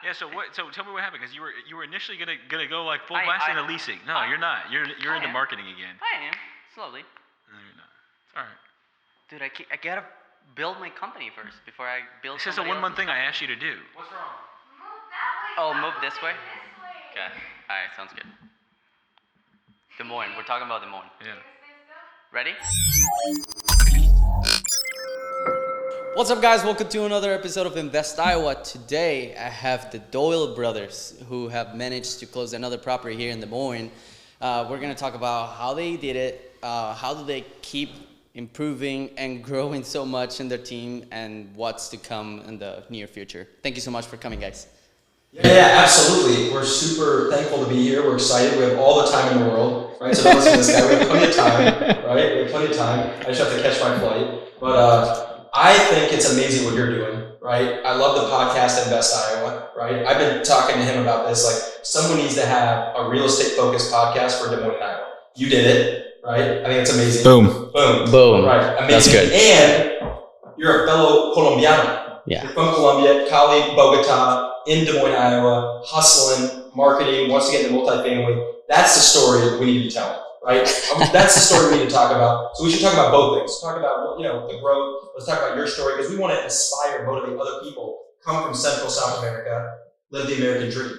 Yeah. So what? So tell me what happened, because you were initially gonna go like full I- blast I- into leasing. No, you're not. You're I into am. marketing again. I am, slowly. No, you're not. It's all right. Dude, I gotta build my company first before I build It's just a somebody 1 month else's thing I company. asked you to do. What's wrong? Move that way. Oh, stop move this way? moving this way. Okay. Alright, sounds good. Des Moines. We're talking about Des Moines. Yeah. Ready? What's up, guys? Welcome to another episode of Invest Iowa. Today, I have the Doyle brothers who have managed to close another property here in Des Moines. We're going to talk about how they did it, how do they keep improving and growing so much in their team, and what's to come in the near future. Thank you so much for coming, guys. Yeah, absolutely. We're super thankful to be here. We're excited. We have all the time in the world, right? So don't listen to this guy. We have plenty of time, right? We have plenty of time. I just have to catch my flight. But I think it's amazing what you're doing, right? I love the podcast Invest Iowa, right? I've been talking to him about this. Like, someone needs to have a real estate focused podcast for Des Moines, Iowa. You did it, right? I think it's amazing. Boom. Right. Amazing. That's good. And you're a fellow Colombiano. Yeah. You're from Colombia, Cali, Bogota, in Des Moines, Iowa, hustling, marketing, wants to get into multifamily. That's the story we need to be telling, right? That's the story we need to talk about. So we should talk about both things. Talk about, the growth. Let's talk about your story, because we want to inspire and motivate other people. Come from Central South America, live the American dream.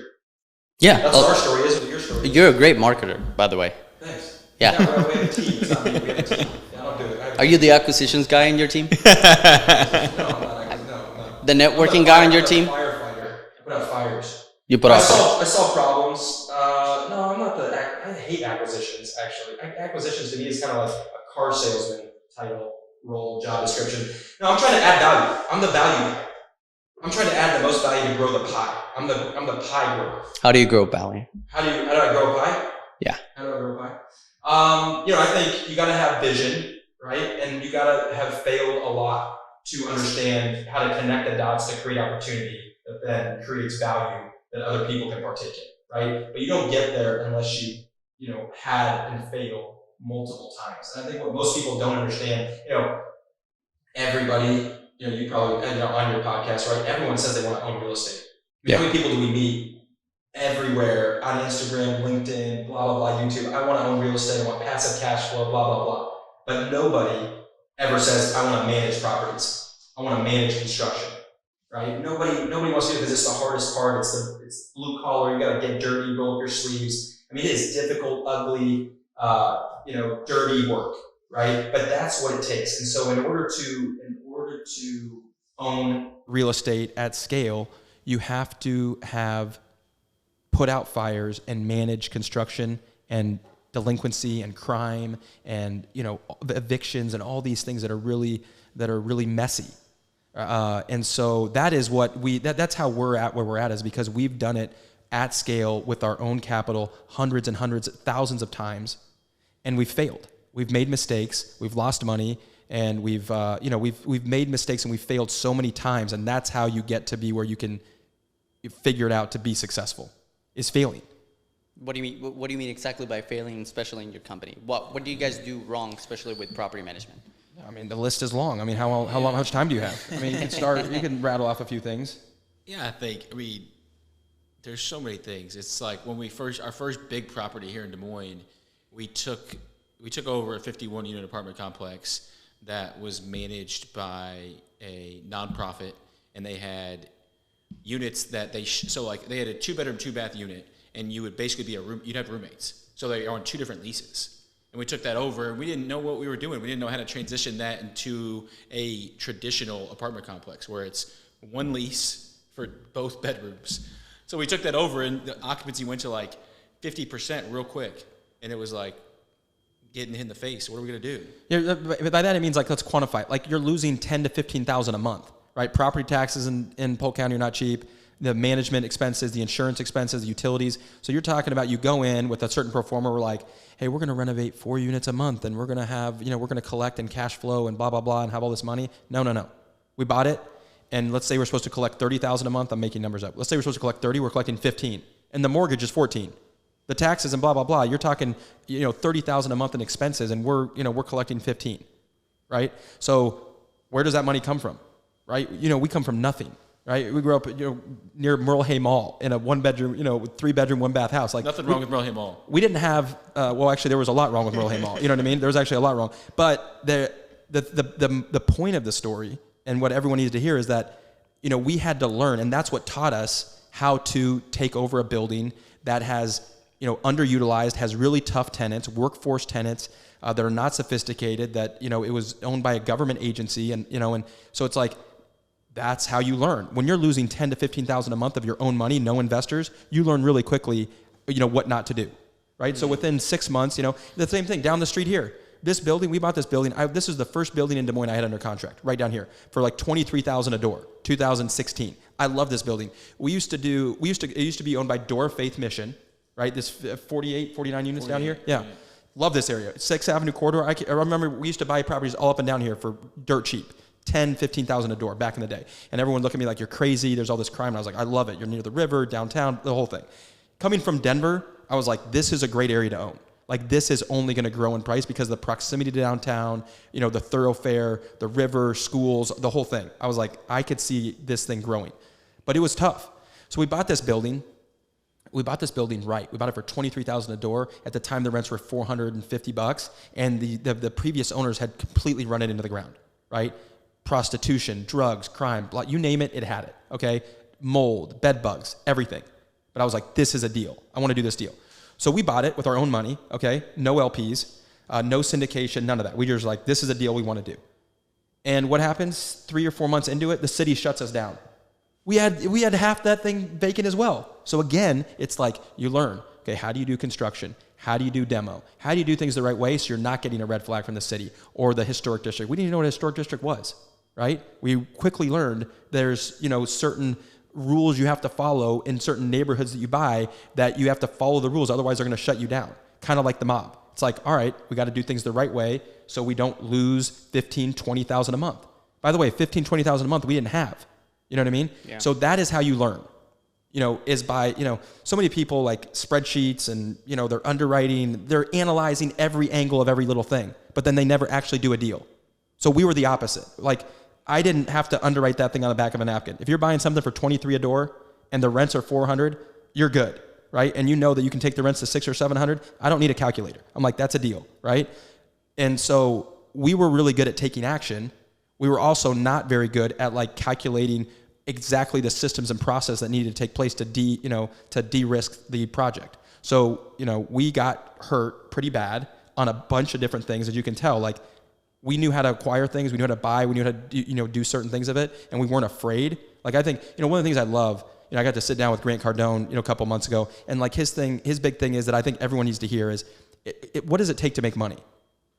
Yeah. That's what our story is, what your story is. You're a great marketer, by the way. Thanks. Yeah. We have a team. It's not me. We have a team. Yeah, I don't do it. Are you the acquisitions guy in your team? No, I'm not. No. The networking guy on your team? Firefighter. I put out fires. You put I out solve problems. No, I'm not I hate acquisitions, actually. Acquisitions to me is kind of like a car salesman title, role, job description. No, I'm trying to add value. I'm the value guy. I'm trying to add the most value to grow the pie. I'm the pie grower. How do you grow value? How do I grow a pie? Yeah. How do I grow a pie? I think you got to have vision, right? And you got to have failed a lot to understand how to connect the dots to create opportunity that then creates value that other people can partake in, right? But you don't get there unless you had and failed multiple times. And I think what most people don't understand, everybody, you probably, on your podcast, right? Everyone says they want to own real estate. Yeah. How many people do we meet everywhere on Instagram, LinkedIn, blah, blah, blah, YouTube? I want to own real estate. I want passive cash flow, blah, blah, blah. But nobody ever says, I want to manage properties. I want to manage construction, right? Nobody wants to do it because it's the hardest part. It's blue collar. You got to get dirty, roll up your sleeves. I mean, it is difficult, ugly, dirty work, right? But that's what it takes. And so in order to own real estate at scale, you have to have put out fires and manage construction and delinquency and crime and the evictions and all these things that are really messy. And so that is what that's how we're at where we're at, is because we've done it at scale with our own capital hundreds and hundreds, thousands of times, and we've failed. We've made mistakes, we've lost money, and we've made mistakes and we've failed so many times, and that's how you get to be where you can figure it out to be successful, is failing. What do you mean? What do you mean exactly by failing, especially in your company? What do you guys do wrong, especially with property management? I mean, the list is long. I mean, how much time do you have? I mean, you can rattle off a few things. Yeah, there's so many things. It's like when our first big property here in Des Moines, we took over a 51 unit apartment complex that was managed by a nonprofit, and they had units that they had a 2-bedroom, 2-bath unit, and you would basically you'd have roommates. So they are on 2 different leases. And we took that over, and we didn't know what we were doing. We didn't know how to transition that into a traditional apartment complex where it's 1 lease for both bedrooms. So we took that over, and the occupancy went to like 50% real quick. And it was like getting hit in the face. What are we going to do? Yeah, by that, it means let's quantify it. Like, you're losing $10,000 to $15,000 a month, right? Property taxes in Polk County are not cheap. The management expenses, the insurance expenses, the utilities. So you're talking about, you go in with a certain pro forma. We're like, hey, we're going to renovate 4 units a month, and we're going to have, we're going to collect and cash flow and blah, blah, blah, and have all this money. No. We bought it, and let's say we're supposed to collect $30,000 a month. I'm making numbers up. Let's say we're supposed to collect 30, we're collecting 15, and the mortgage is 14. The taxes and blah, blah, blah. You're talking, $30,000 a month in expenses, and we're collecting 15, right? So where does that money come from, right? We come from nothing. right? We grew up, near Merle Hay Mall in a 1-bedroom, 3-bedroom, 1-bath house. Like Nothing wrong with Merle Hay Mall. We didn't have. Well, actually, there was a lot wrong with Merle Hay Mall. You know what I mean? There was actually a lot wrong. But the point of the story and what everyone needs to hear is that we had to learn, and that's what taught us how to take over a building that has underutilized, has really tough tenants, workforce tenants that are not sophisticated. That it was owned by a government agency, and so it's like. That's how you learn. When you're losing $10,000 to $15,000 a month of your own money, no investors, you learn really quickly, what not to do, right? Mm-hmm. So within 6 months, the same thing down the street here. This building, we bought this building. This is the first building in Des Moines I had under contract, right down here, for like $23,000 a door, 2016. I love this building. It used to be owned by Door Faith Mission, right? This 49 units down here. Yeah. Love this area. 6th Avenue corridor. I remember we used to buy properties all up and down here for dirt cheap. $10,000, $15,000 a door back in the day. And everyone looked at me like, you're crazy. There's all this crime. And I was like, I love it. You're near the river, downtown, the whole thing. Coming from Denver, I was like, this is a great area to own. Like, this is only going to grow in price because of the proximity to downtown, the thoroughfare, the river, schools, the whole thing. I was like, I could see this thing growing. But it was tough. So we bought this building. We bought this building right. We bought it for $23,000 a door. At the time, the rents were $450, and the previous owners had completely run it into the ground, right? Prostitution, drugs, crime, you name it, it had it, okay? Mold, bed bugs, everything. But I was like, this is a deal. I want to do this deal. So we bought it with our own money, okay? No LPs, no syndication, none of that. We just like, this is a deal we want to do. And what happens 3 or 4 months into it, the city shuts us down. We had half that thing vacant as well. So again, it's like you learn, okay, how do you do construction? How do you do demo? How do you do things the right way so you're not getting a red flag from the city or the historic district? We didn't even know what a historic district was. Right? We quickly learned there's, certain rules you have to follow in certain neighborhoods that you buy, that you have to follow the rules. Otherwise, they're going to shut you down. Kind of like the mob. It's like, all right, we got to do things the right way so we don't lose $15,000, $20,000 a month. By the way, $15,000, $20,000 a month we didn't have. You know what I mean? Yeah. So that is how you learn. Is by, so many people like spreadsheets and, they're underwriting, they're analyzing every angle of every little thing, but then they never actually do a deal. So we were the opposite. Like, I didn't have to underwrite that thing on the back of a napkin. If you're buying something for $23 a door and the rents are $400, you're good, right? And you know that you can take the rents to $600 or $700. I don't need a calculator. I'm like, that's a deal, right? And so we were really good at taking action. We were also not very good at like calculating exactly the systems and process that needed to take place to de-risk the project. So, we got hurt pretty bad on a bunch of different things, as you can tell. Like, we knew how to acquire things, we knew how to buy, we knew how to do certain things of it, and we weren't afraid. Like, I think, one of the things I love, I got to sit down with Grant Cardone, a couple months ago, and like his big thing is that I think everyone needs to hear is, what does it take to make money?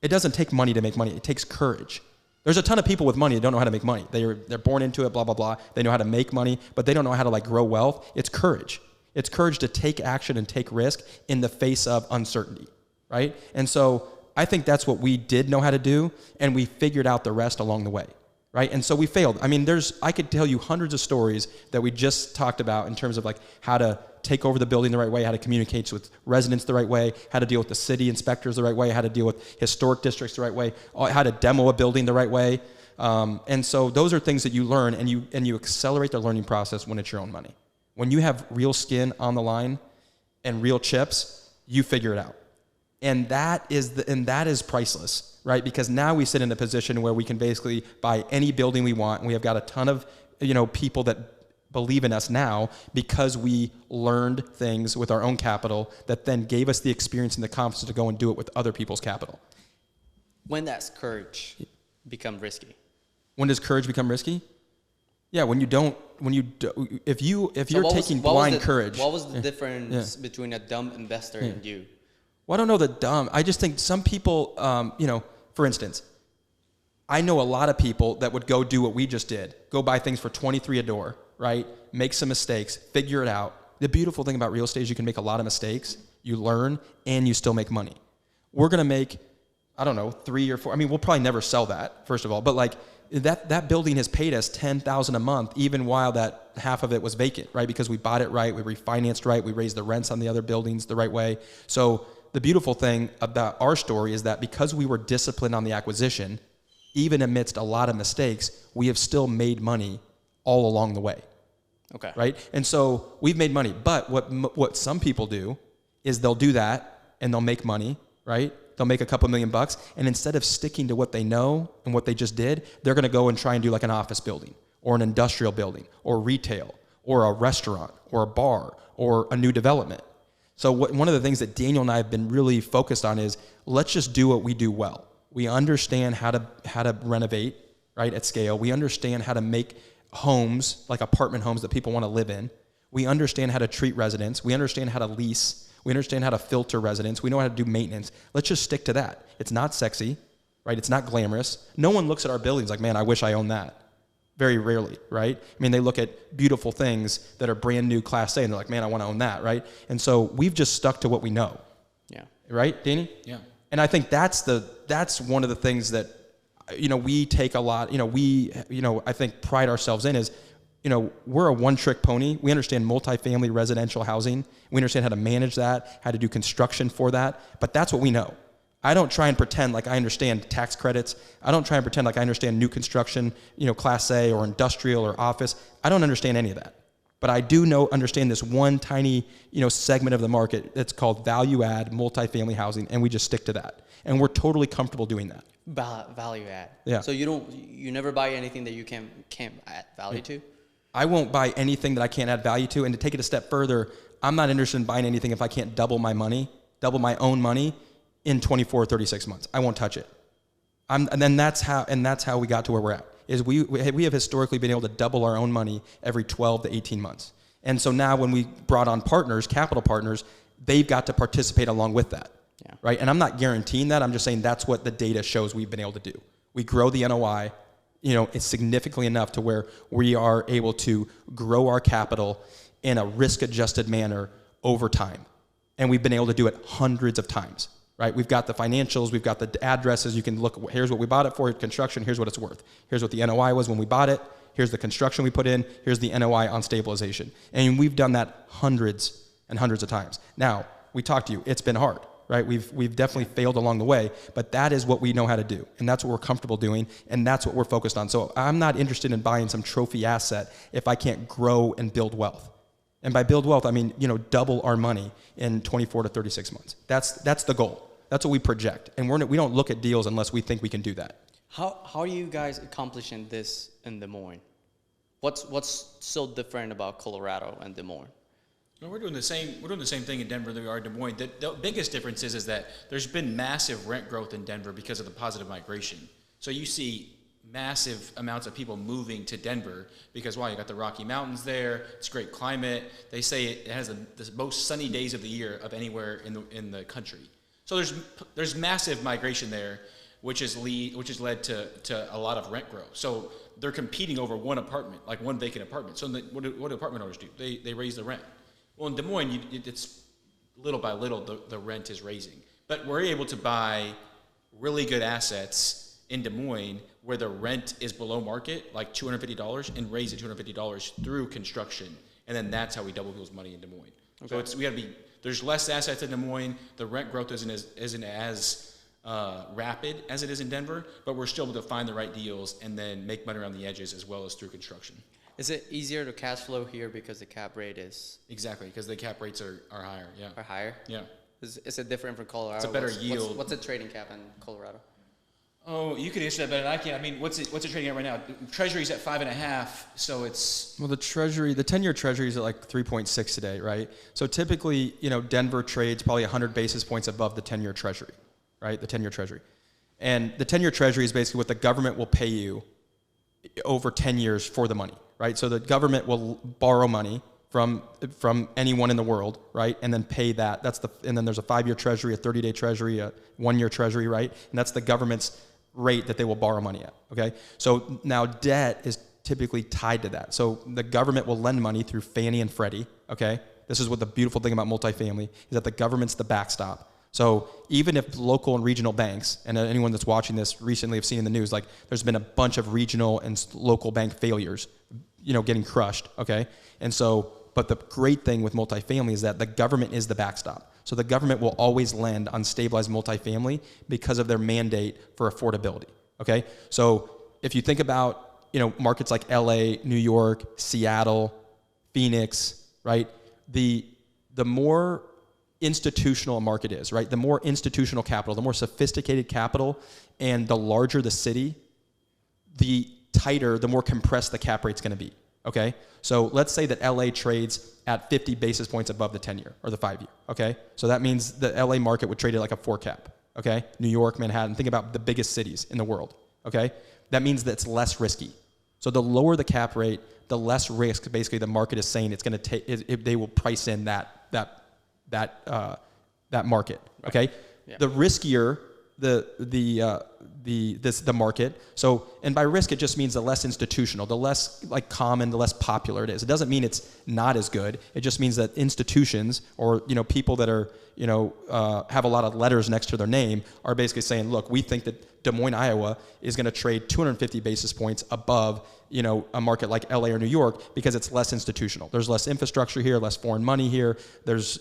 It doesn't take money to make money, it takes courage. There's a ton of people with money that don't know how to make money. They're born into it, blah, blah, blah. They know how to make money, but they don't know how to like grow wealth. It's courage. It's courage to take action and take risk in the face of uncertainty, right? And so I think that's what we did know how to do, and we figured out the rest along the way, right? And so we failed. I mean, I could tell you hundreds of stories that we just talked about in terms of like how to take over the building the right way, how to communicate with residents the right way, how to deal with the city inspectors the right way, how to deal with historic districts the right way, how to demo a building the right way. And so those are things that you learn, and you accelerate the learning process when it's your own money. When you have real skin on the line and real chips, you figure it out. And that is priceless, right? Because now we sit in a position where we can basically buy any building we want, and we have got a ton of people that believe in us now because we learned things with our own capital that then gave us the experience and the confidence to go and do it with other people's capital. When does courage become risky? When does courage become risky? Yeah, if you're taking blind courage. What was the difference between a dumb investor and you? Well, I don't know the dumb. I just think some people, for instance, I know a lot of people that would go do what we just did, go buy things for $23 a door, right? Make some mistakes, figure it out. The beautiful thing about real estate is you can make a lot of mistakes, you learn, and you still make money. We're going to make, 3 or 4. I mean, we'll probably never sell that, first of all, but like that building has paid us $10,000 a month, even while that half of it was vacant, right? Because we bought it right, we refinanced right, we raised the rents on the other buildings the right way. So the beautiful thing about our story is that because we were disciplined on the acquisition, even amidst a lot of mistakes, we have still made money all along the way. Okay. Right. And so we've made money. But what some people do is they'll do that and they'll make money, right? They'll make a couple $1,000,000 and instead of sticking to what they know and what they just did, they're going to go and try and do like an office building or an industrial building or retail or a restaurant or a bar or a new development. So one of the things that Daniel and I have been really focused on is let's just do what we do well. We understand how to renovate, right, at scale. We understand how to make homes, like apartment homes that people want to live in. We understand how to treat residents. We understand how to lease. We understand how to filter residents. We know how to do maintenance. Let's just stick to that. It's not sexy, right? It's not glamorous. No one looks at our buildings like, man, I wish I owned that. Very rarely, right? I mean, they look at beautiful things that are brand new Class A and they're like, man, I want to own that, right? And so we've just stuck to what we know. Yeah. Right, Danny? Yeah. And I think that's one of the things that, we take a lot, I think pride ourselves in is, we're a one-trick pony. We understand multifamily residential housing. We understand how to manage that, how to do construction for that. But that's what we know. I don't try and pretend like I understand tax credits. I don't try and pretend like I understand new construction, Class A or industrial or office. I don't understand any of that. But I do understand this one tiny, segment of the market that's called value-add multifamily housing, and we just stick to that. And we're totally comfortable doing that. Value add. Yeah. So you never buy anything that you can't add value to? I won't buy anything that I can't add value to. And to take it a step further, I'm not interested in buying anything if I can't double my own money in 24 or 36 months. I won't touch it. And that's how we got to where we're at. Is we have historically been able to double our own money every 12 to 18 months. And so now when we brought on partners, capital partners, they've got to participate along with that. Yeah. Right? And I'm not guaranteeing that. I'm just saying that's what the data shows we've been able to do. We grow the NOI, it's significantly enough to where we are able to grow our capital in a risk-adjusted manner over time. And we've been able to do it hundreds of times, right? We've got the financials, we've got the addresses. You can look, here's what we bought it for, construction, here's what it's worth. Here's what the NOI was when we bought it. Here's the construction we put in. Here's the NOI on stabilization. And we've done that hundreds and hundreds of times. Now, we talked to you. It's been hard. Right? We've definitely failed along the way, but that is what we know how to do. And that's what we're comfortable doing. And that's what we're focused on. So I'm not interested in buying some trophy asset if I can't grow and build wealth. And by build wealth, I mean, double our money in 24 to 36 months. That's the goal. That's what we project. And we don't look at deals unless we think we can do that. How are you guys accomplishing this in Des Moines? What's so different about Colorado and Des Moines? No, we're doing the same thing in Denver that we are in Des Moines. The biggest difference is that there's been massive rent growth in Denver because of the positive migration. So you see massive amounts of people moving to Denver because, you got the Rocky Mountains there. It's great climate. They say it has the most sunny days of the year of anywhere in the country. So there's massive migration there, which has led to a lot of rent growth. So they're competing over one apartment, like one vacant apartment. So what do apartment owners do? They raise the rent. Well, in Des Moines, it's little by little the rent is raising. But we're able to buy really good assets in Des Moines where the rent is below market, like $250, and raise it $250 through construction. And then that's how we double people's money in Des Moines. Okay. So there's less assets in Des Moines. The rent growth isn't as rapid as it is in Denver, but we're still able to find the right deals and then make money around the edges as well as through construction. Is it easier to cash flow here because the cap rate is Exactly, because the cap rates are higher. Yeah. are higher? Yeah. Is it different from Colorado? It's a better yield. What's the trading cap in Colorado? Oh, you could answer that better than I can. I mean, what's it trading at right now? Treasury's at 5.5, so it's. Well, the 10-year Treasury is at like 3.6 today, right? So typically, Denver trades probably 100 basis points above the 10-year Treasury, right? The 10-year Treasury. And the 10-year Treasury is basically what the government will pay you over 10 years for the money, right? So the government will borrow money from anyone in the world, right? And then pay that. And then there's a 5-year Treasury, a 30-day Treasury, a 1-year Treasury, right? And that's the government's rate that they will borrow money at, okay? So now debt is typically tied to that. So the government will lend money through Fannie and Freddie, okay? This is what the beautiful thing about multifamily is, that the government's the backstop. So even if local and regional banks, and anyone that's watching this recently have seen in the news, like there's been a bunch of regional and local bank failures, getting crushed, okay? And so, but the great thing with multifamily is that the government is the backstop. So the government will always lend on stabilized multifamily because of their mandate for affordability, okay? So if you think about, markets like LA, New York, Seattle, Phoenix, right? The more institutional a market is, right? The more institutional capital, the more sophisticated capital, and the larger the city, the tighter, the more compressed the cap rate's going to be. Okay? So let's say that LA trades at 50 basis points above the 10-year or the 5-year. Okay? So that means the LA market would trade at like a 4 cap. Okay? New York, Manhattan, think about the biggest cities in the world. Okay? That means that it's less risky. So the lower the cap rate, the less risk basically the market is saying it's going to take, they will price in that market. Okay? Yeah. The riskier the market. So, and by risk, it just means the less institutional, the less like common, the less popular it is. It doesn't mean it's not as good. It just means that institutions or, people that are, have a lot of letters next to their name are basically saying, look, we think that Des Moines, Iowa is going to trade 250 basis points above, a market like LA or New York because it's less institutional. There's less infrastructure here, less foreign money here. There's,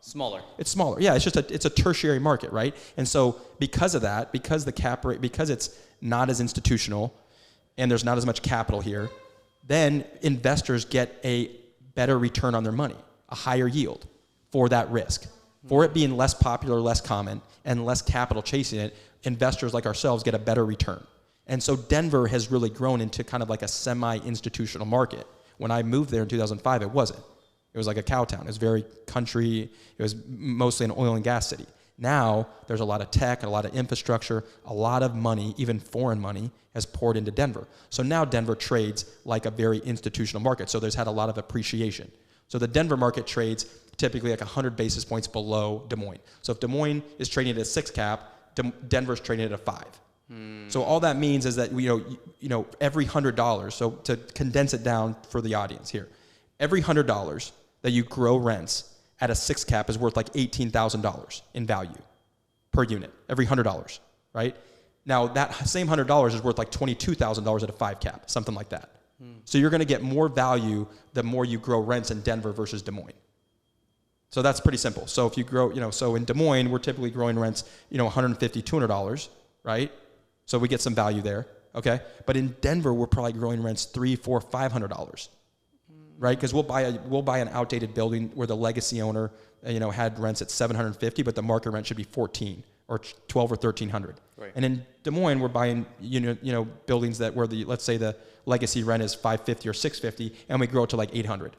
Smaller. It's smaller. Yeah, it's a tertiary market, right? And so because of that, because the cap rate, because it's not as institutional and there's not as much capital here, then investors get a better return on their money, a higher yield for that risk. For it being less popular, less common, and less capital chasing it, investors like ourselves get a better return. And so Denver has really grown into kind of like a semi-institutional market. When I moved there in 2005, it wasn't. It was like a cow town. It was very country. It was mostly an oil and gas city. Now there's a lot of tech, a lot of infrastructure, a lot of money, even foreign money, has poured into Denver. So now Denver trades like a very institutional market. So there's had a lot of appreciation. So the Denver market trades typically like 100 basis points below Des Moines. So if Des Moines is trading at a 6 cap, Denver's trading at a 5. So all that means is that every $100. So to condense it down for the audience here, every $100 that you grow rents at a 6 cap is worth like $18,000 in value per unit, every $100, right? Now that same $100 is worth like $22,000 at a 5 cap, something like that. So you're gonna get more value the more you grow rents in Denver versus Des Moines. So that's pretty simple. So if you grow, so in Des Moines, we're typically growing rents, $150, $200, right? So we get some value there, okay? But in Denver, we're probably growing rents $300, $400, $500. Right, because we'll buy an outdated building where the legacy owner, had rents at $750, but the market rent should be $1,400 or $1,200 or $1,300. Right. And in Des Moines, we're buying buildings where let's say the legacy rent is $550 or $650, and we grow it to like $800.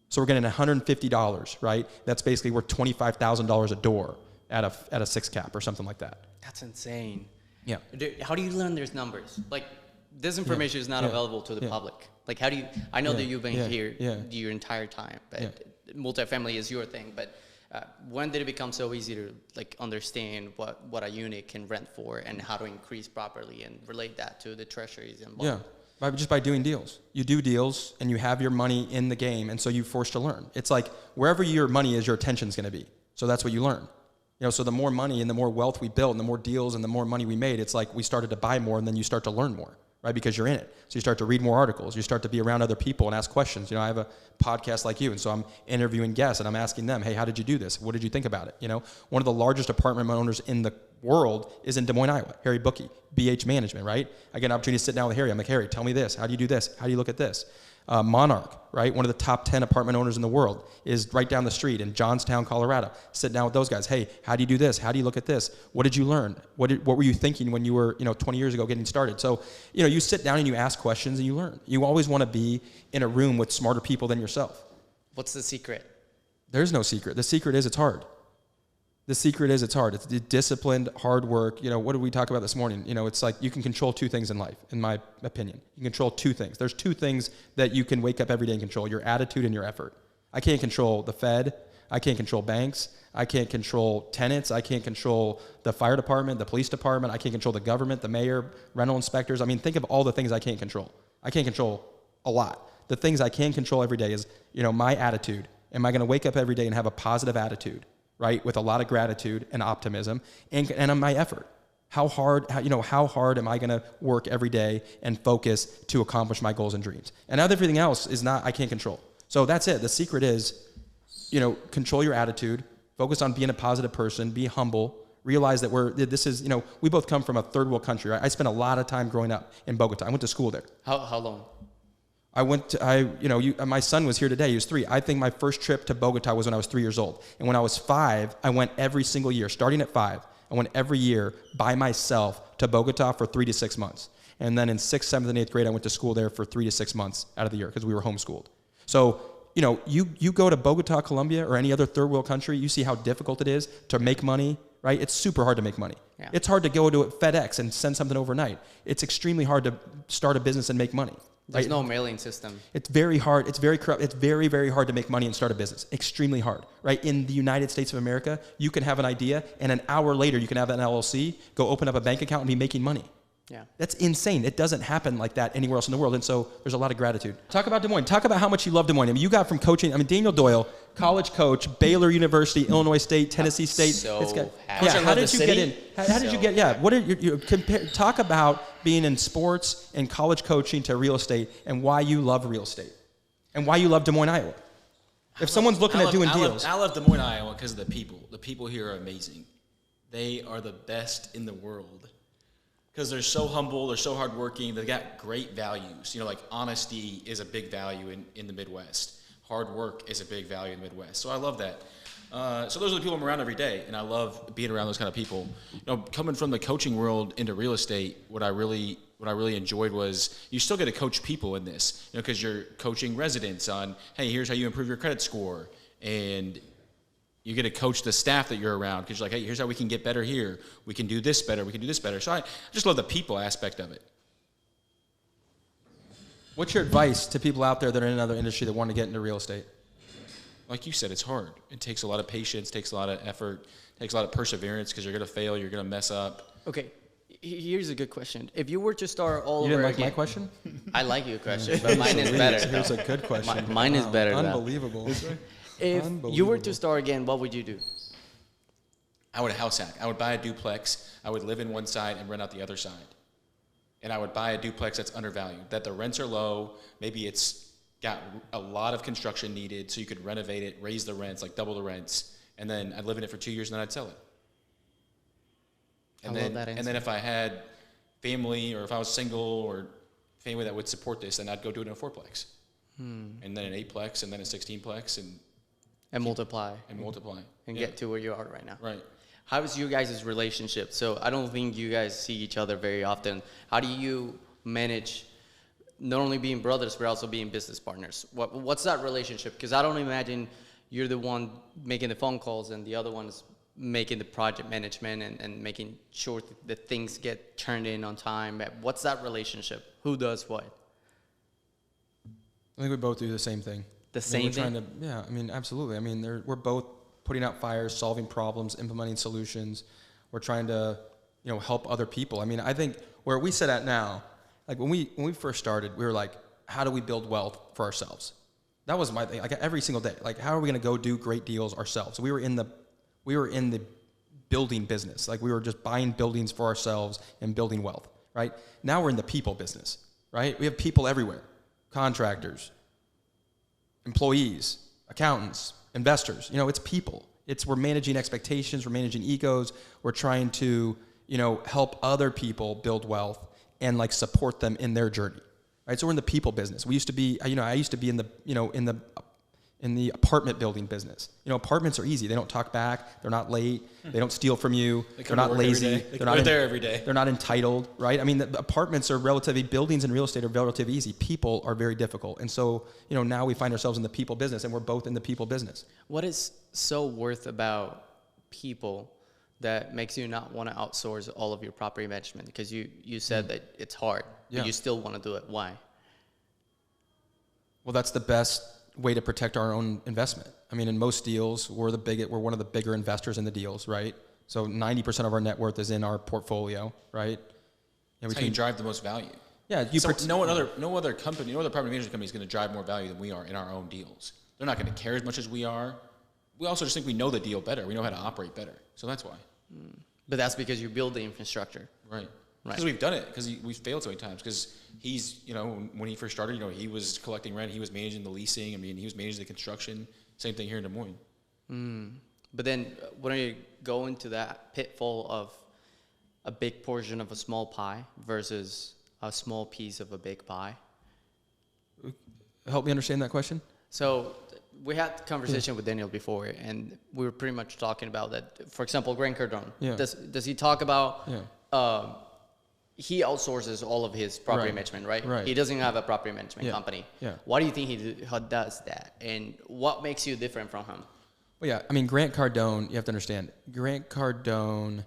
So we're getting $150, right? That's basically worth $25,000 a door at a 6 cap or something like that. That's insane. Yeah. How do you learn those numbers? Like, this information is not available to the public. Like, how do you, I know that you've been here your entire time, but multifamily is your thing, but when did it become so easy to like understand what a unit can rent for and how to increase properly and relate that to the treasuries and bond? Just by doing deals. You do deals and you have your money in the game, and so you're forced to learn. It's like wherever your money is, your attention's going to be. So that's what you learn. So the more money and the more wealth we built and the more deals and the more money we made, it's like we started to buy more and then you start to learn more. Right, because you're in it. So you start to read more articles. You start to be around other people and ask questions. I have a podcast like you, and so I'm interviewing guests, and I'm asking them, hey, how did you do this? What did you think about it? One of the largest apartment owners in the world is in Des Moines, Iowa, Harry Bookey, BH Management, right? I get an opportunity to sit down with Harry. I'm like, Harry, tell me this. How do you do this? How do you look at this? Monarch, right? One of the top 10 apartment owners in the world is right down the street in Johnstown, Colorado. Sit down with those guys. Hey, how do you do this? How do you look at this? What did you learn? What were you thinking when you were, 20 years ago getting started? So, you sit down and you ask questions and you learn. You always want to be in a room with smarter people than yourself. What's the secret? There's no secret. The secret is it's hard. It's the disciplined, hard work. What did we talk about this morning? It's like you can control 2 things in life, in my opinion. You can control 2 things. There's 2 things that you can wake up every day and control: your attitude and your effort. I can't control the Fed. I can't control banks. I can't control tenants. I can't control the fire department, the police department. I can't control the government, the mayor, rental inspectors. I mean, think of all the things I can't control. I can't control a lot. The things I can control every day is, my attitude. Am I going to wake up every day and have a positive attitude? Right, with a lot of gratitude and optimism, and on my effort. How hard am I going to work every day and focus to accomplish my goals and dreams? And everything else is I can't control. So that's it. The secret is, control your attitude, focus on being a positive person, be humble, realize that we both come from a third world country, right? I spent a lot of time growing up in Bogota. I went to school there. How long? My son was here today. He was 3. I think my first trip to Bogota was when I was 3 years old. And when I was 5, I went every single year, starting at 5. I went every year by myself to Bogota for 3 to 6 months. And then in 6th, 7th, and 8th grade, I went to school there for 3 to 6 months out of the year because we were homeschooled. So, you go to Bogota, Colombia, or any other third world country, you see how difficult it is to make money, right? It's super hard to make money. Yeah. It's hard to go to FedEx and send something overnight. It's extremely hard to start a business and make money. There's Right? no mailing system. It's very hard. It's very corrupt. It's very, very hard to make money and start a business. Extremely hard, right? In the United States of America, you can have an idea, and an hour later, you can have an LLC, go open up a bank account, and be making money. Yeah. That's insane. It doesn't happen like that anywhere else in the world. And so there's a lot of gratitude. Talk about Des Moines. Talk about how much you love Des Moines. I mean, you got from coaching. I mean, Daniel Doyle, college coach, Baylor University, Illinois State, Tennessee State. So happy. Yeah. I How love did the you get city. in? How did you get? Yeah. What are you compare? Talk about being in sports and college coaching to real estate, and why you love real estate, and why you love Des Moines, Iowa. If someone's looking at doing deals, I love Des Moines, Iowa because of the people. The people here are amazing. They are the best in the world because they're so humble, they're so hardworking, they've got great values. Like honesty is a big value in the Midwest. Hard work is a big value in the Midwest. So I love that. So those are the people I'm around every day, and I love being around those kind of people. Coming from the coaching world into real estate, what I really enjoyed was you still get to coach people in this, because you're coaching residents on, hey, here's how you improve your credit score, and you get to coach the staff that you're around because you're like, hey, here's how we can get better here. We can do this better. We can do this better. So I just love the people aspect of it. what's your advice to people out there that are in another industry that want to get into real estate? Like you said, it's hard. It takes a lot of patience, takes a lot of effort, takes a lot of perseverance because you're going to fail, you're going to mess up. Okay, here's a good question. If you were to start all You over didn't like again, my question? I like your question, but mine is better. Here's a good question. Mine is better, though. Unbelievable. If you were to start again, what would you do? I would house hack. I would buy a duplex. I would live in one side and rent out the other side. And I would buy a duplex that's undervalued, that the rents are low. Maybe it's got a lot of construction needed, so you could renovate it, raise the rents, like double the rents, and then I'd live in it for 2 years and then I'd sell it. And I love that and answer. then if I had family or if I was single or family that would support this, then I'd go do it in a fourplex. And then an eightplex and then a 16plex And multiply and multiply. and Yeah. get to where you are right now. Right. How is you guys' relationship? So I don't think you guys see each other very often. How do you manage not only being brothers, but also being business partners? What's that relationship? Because I don't imagine you're the one making the phone calls and the other one is making the project management and making sure that things get turned in on time. What's that relationship? Who does what? I think we both do the same thing. The I mean, same we're thing? trying to, yeah, I mean, absolutely. I mean, we're both putting out fires, solving problems, implementing solutions. We're trying to, help other people. I mean, I think where we sit at now, like when we first started, we were like, how do we build wealth for ourselves? That was my thing. Like every single day, like how are we going to go do great deals ourselves? We were in the building business. Like we were just buying buildings for ourselves and building wealth, right? Now we're in the people business, right? We have people everywhere, contractors, employees, accountants, investors. It's people. We're managing expectations, we're managing egos, we're trying to, help other people build wealth and like support them in their journey. Right? So we're in the people business. We used to be, I used to be in the apartment building business. Apartments are easy. They don't talk back. They're not late. They don't steal from you. They're not lazy. They're not there every day. They're not entitled, right? I mean, the apartments are buildings and real estate are relatively easy. People are very difficult. And so, now we find ourselves in the people business and we're both in the people business. What is so worth about people that makes you not want to outsource all of your property management? Because you said that it's hard, Yeah. but you still want to do it. Why? Well, that's the best way to protect our own investment. I mean, in most deals, we're one of the bigger investors in the deals, right? So 90% of our net worth is in our portfolio, right? That's how you drive the most value. Yeah, No other company, no other property management company is going to drive more value than we are in our own deals. They're not going to care as much as we are. We also just think we know the deal better. We know how to operate better. So that's why. But that's because you build the infrastructure. Right. Right. Because we've done it. Because we've failed so many times. Because he's, when he first started, he was collecting rent. He was managing the leasing. I mean, he was managing the construction. Same thing here in Des Moines. But then when you go into that pitfall of a big portion of a small pie versus a small piece of a big pie, help me understand that question. So we had a conversation with Daniel before, and we were pretty much talking about that. For example, Grant Cardone. Yeah. Does he talk about? Yeah. He outsources all of his property Right. management, right? Right. He doesn't have a property management Yeah. company. Yeah. Why do you think he does that, and what makes you different from him? Well, yeah, I mean, Grant Cardone, you have to understand, Grant Cardone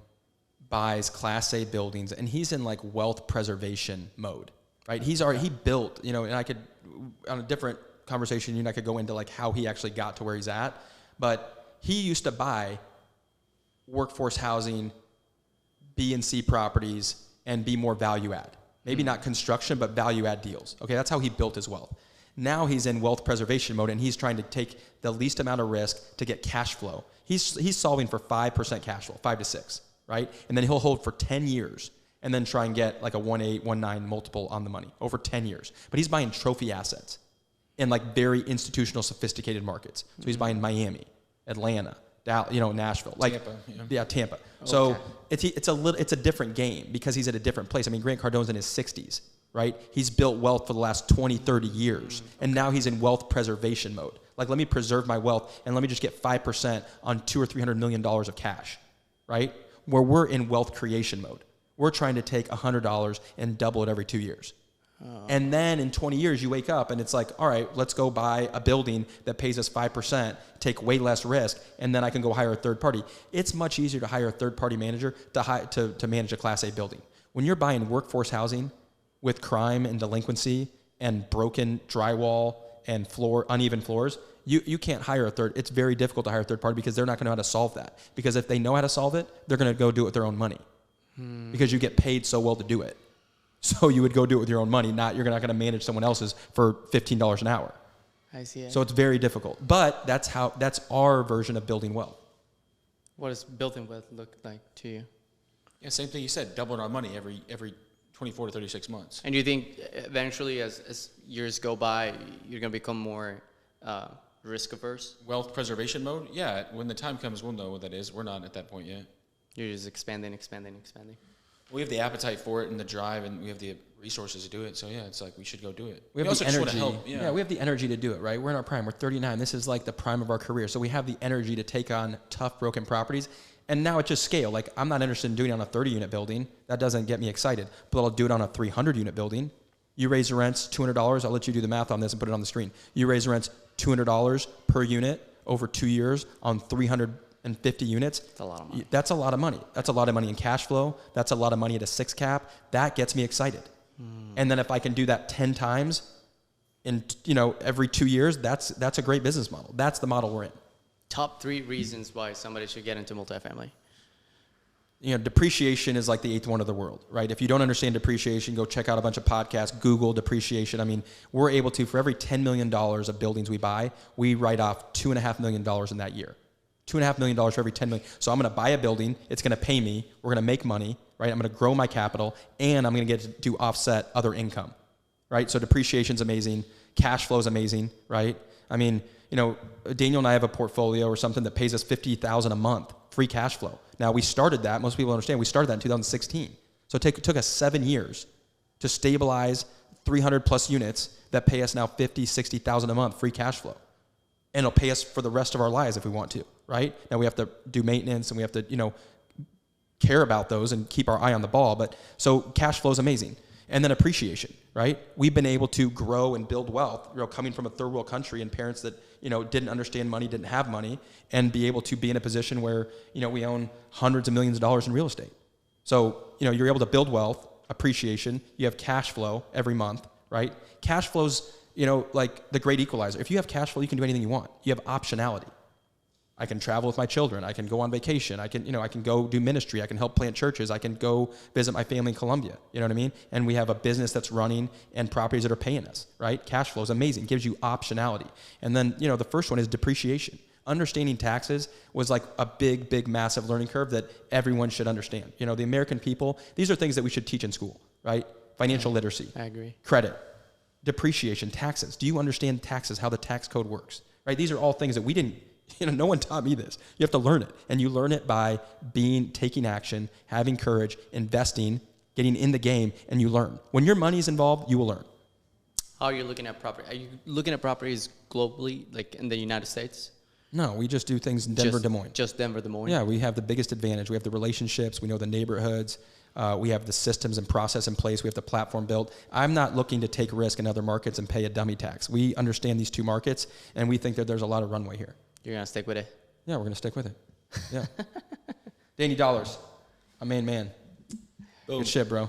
buys Class A buildings, and he's in like wealth preservation mode, right? He built, you know, and I could, on a different conversation, you and I could go into like how he actually got to where he's at, but he used to buy workforce housing, B and C properties, and be more value add. Maybe not construction, but value add deals. Okay, that's how he built his wealth. Now he's in wealth preservation mode, and he's trying to take the least amount of risk to get cash flow. He's solving for 5% cash flow, 5 to 6, right? And then he'll hold for 10 years and then try and get like a 1.8, 1.9 multiple on the money over 10 years. But he's buying trophy assets in like very institutional, sophisticated markets. So he's buying Miami, Atlanta, Nashville, like Tampa, Tampa. So it's a different game because he's at a different place. I mean, Grant Cardone's in his 60s, right? He's built wealth for the last 20, 30 years, and now he's in wealth preservation mode. Like, let me preserve my wealth and let me just get 5% on $200 or $300 million of cash, right? Where we're in wealth creation mode. We're trying to take $100 and double it every 2 years. And then in 20 years, you wake up and it's like, all right, let's go buy a building that pays us 5%, take way less risk, and then I can go hire a third party. It's much easier to hire a third party manager to manage a Class A building. When you're buying workforce housing with crime and delinquency and broken drywall and uneven floors, you can't hire a third. It's very difficult to hire a third party because they're not going to know how to solve that. Because if they know how to solve it, they're going to go do it with their own money. Because you get paid so well to do it. So you would go do it with your own money, you're not going to manage someone else's for $15 an hour. I see it. So it's very difficult. But that's our version of building wealth. What does building wealth look like to you? Yeah, same thing you said, doubling our money every 24 to 36 months. And do you think eventually, as years go by, you're going to become more risk averse? Wealth preservation mode? Yeah, when the time comes, we'll know what that is. We're not at that point yet. You're just expanding. We have the appetite for it and the drive, and we have the resources to do it. So yeah, it's like we should go do it. We have also the just wanna energy. help. Yeah. We have the energy to do it, right? We're in our prime. We're 39. This is like the prime of our career. So we have the energy to take on tough, broken properties. And now it's just scale. Like, I'm not interested in doing it on a 30-unit building. That doesn't get me excited. But I'll do it on a 300-unit building. You raise the rents $200. I'll let you do the math on this and put it on the screen. You raise the rents $200 per unit over 2 years on 350 units. That's a lot of money. That's a lot of money. That's a lot of money in cash flow. That's a lot of money at a 6 cap. That gets me excited. And then if I can do that 10 times in every 2 years, that's a great business model. That's the model we're in. Top 3 reasons why somebody should get into multifamily. Depreciation is like the 8th wonder of the world, right? If you don't understand depreciation, go check out a bunch of podcasts, Google depreciation. I mean, we're able to, for every $10 million of buildings we buy, we write off $2.5 million in that year. $2.5 million for every 10 million. So I'm going to buy a building. It's going to pay me. We're going to make money, right? I'm going to grow my capital, and I'm going to get to offset other income, right? So depreciation's amazing. Cash flow's amazing, right? I mean, Daniel and I have a portfolio or something that pays us $50,000 a month, free cash flow. Now, we started that. Most people understand. We started that in 2016. So it took us 7 years to stabilize 300 plus units that pay us now $50,000, $60,000 a month, free cash flow. And it'll pay us for the rest of our lives if we want to, right? Now we have to do maintenance and we have to, care about those and keep our eye on the ball. But so cash flow is amazing. And then appreciation, right? We've been able to grow and build wealth, coming from a third world country and parents that, didn't understand money, didn't have money, and be able to be in a position where, we own hundreds of millions of dollars in real estate. So, you're able to build wealth, appreciation, you have cash flow every month, right? Cash flow's, like the great equalizer. If you have cash flow, you can do anything you want. You have optionality. I can travel with my children. I can go on vacation. I can go do ministry. I can help plant churches. I can go visit my family in Colombia. You know what I mean? And we have a business that's running and properties that are paying us, right? Cash flow is amazing. It gives you optionality. And then, the first one is depreciation. Understanding taxes was like a big, big, massive learning curve that everyone should understand. The American people, these are things that we should teach in school, right? Financial literacy. I agree. Credit. Depreciation. Taxes. Do you understand taxes, how the tax code works, right? These are all things that we didn't, no one taught me this. You have to learn it. And you learn it by taking action, having courage, investing, getting in the game, and you learn. When your money's involved, you will learn. How are you looking at property? Are you looking at properties globally, like in the United States? No, we just do things in Denver, Just- Des Moines. Just Denver, Des Moines? Yeah, we have the biggest advantage. We have the relationships. We know the neighborhoods. We have the systems and process in place. We have the platform built. I'm not looking to take risk in other markets and pay a dummy tax. We understand these two markets, and we think that there's a lot of runway here. You're going to stick with it? Yeah, we're going to stick with it. Yeah. Danny Dollars, a man. Good shit, bro.